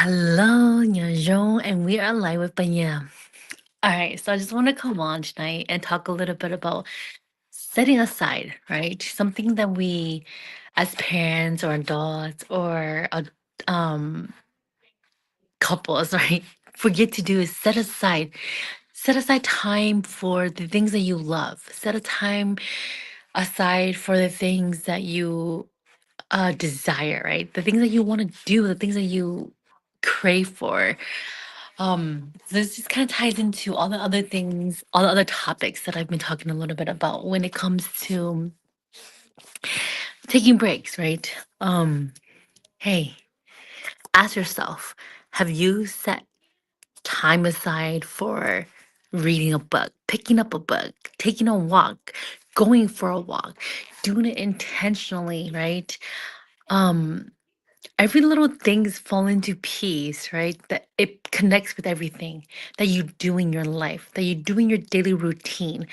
Hello, Nyajo, and we are live with Banya. All right, so I just want to come on tonight and talk a little bit about setting aside, right? Something that we, as parents or adults or um, couples, right, forget to do is set aside time for the things that you love. Set a time aside for the things that you desire, right? The things that you want to do, the things that you crave for. This just kind of ties into all the other things, all the other topics that I've been talking a little bit about when it comes to taking breaks, right? Hey, ask yourself, have you set time aside for reading a book, picking up a book, taking a walk, going for a walk, doing it intentionally, right? Um, every little things fall into peace, right? That it connects with everything that you do in your life, that you do in your daily routine.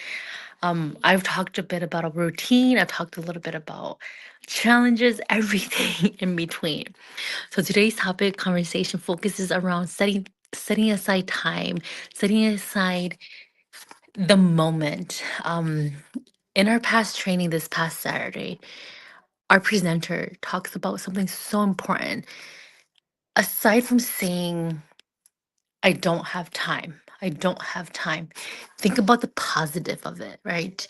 I've talked a bit about a routine, I've talked a little bit about challenges, everything in between. So today's topic conversation focuses around setting aside time, setting aside the moment. In our past training this past Saturday, our presenter talks about something so important. Aside from saying, I don't have time, I don't have time, think about the positive of it, right?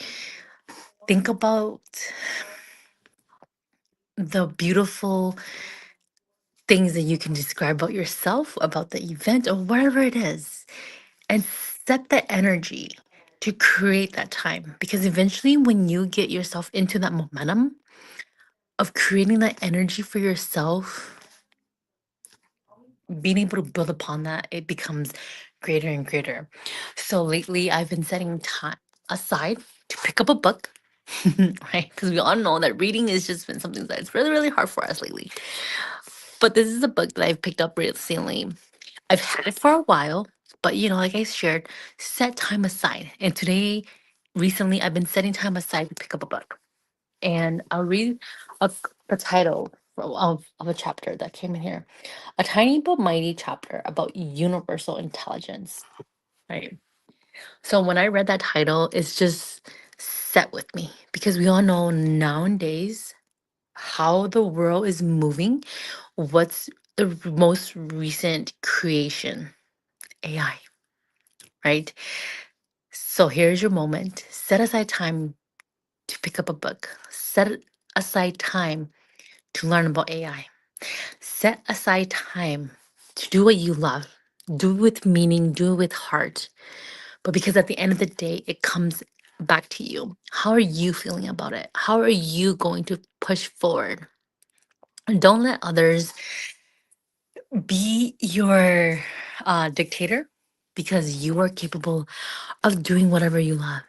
Think about the beautiful things that you can describe about yourself, about the event, or whatever it is, and set the energy to create that time. Because eventually, when you get yourself into that momentum of creating that energy for yourself, being able to build upon that, it becomes greater and greater. So lately, I've been setting time aside to pick up a book, right? Because we all know that reading has just been something that's really, really hard for us lately. But this is a book that I've picked up recently. I've had it for a while, but like I shared, set time aside. And today, recently, I've been setting time aside to pick up a book. And I'll read a, the title of a chapter that came in here. A tiny but mighty chapter about universal intelligence. Right. So when I read that title, it's just set with me because we all know nowadays how the world is moving. What's the most recent creation? AI, right? So here's your moment. Set aside time to pick up a book. Aside time to learn about AI. Set aside time to do what you love. Do it with meaning, do it with heart. But because at the end of the day, it comes back to you. How are you feeling about it? How are you going to push forward? And don't let others be your dictator because you are capable of doing whatever you love.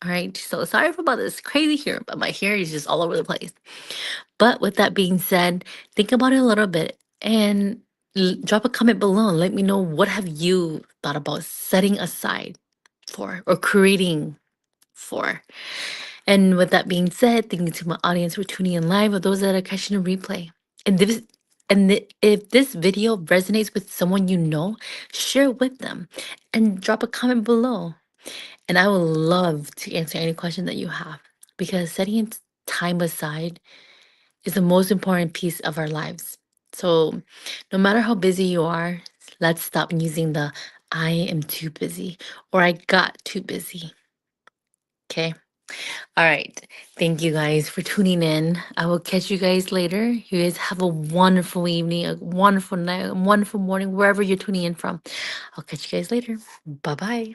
All right. So sorry about this crazy hair, but my hair is just all over the place. But with that being said, think about it a little bit and drop a comment below and let me know what have you thought about setting aside for or creating for. And with that being said, thank you to my audience for tuning in live or those that are catching a replay. And this if this video resonates with someone you know, share it with them and drop a comment below. And I would love to answer any question that you have because setting time aside is the most important piece of our lives. So, no matter how busy you are, let's stop using the I am too busy or I got too busy. Okay. All right. Thank you guys for tuning in. I will catch you guys later. You guys have a wonderful evening, a wonderful night, a wonderful morning, wherever you're tuning in from. I'll catch you guys later. Bye bye.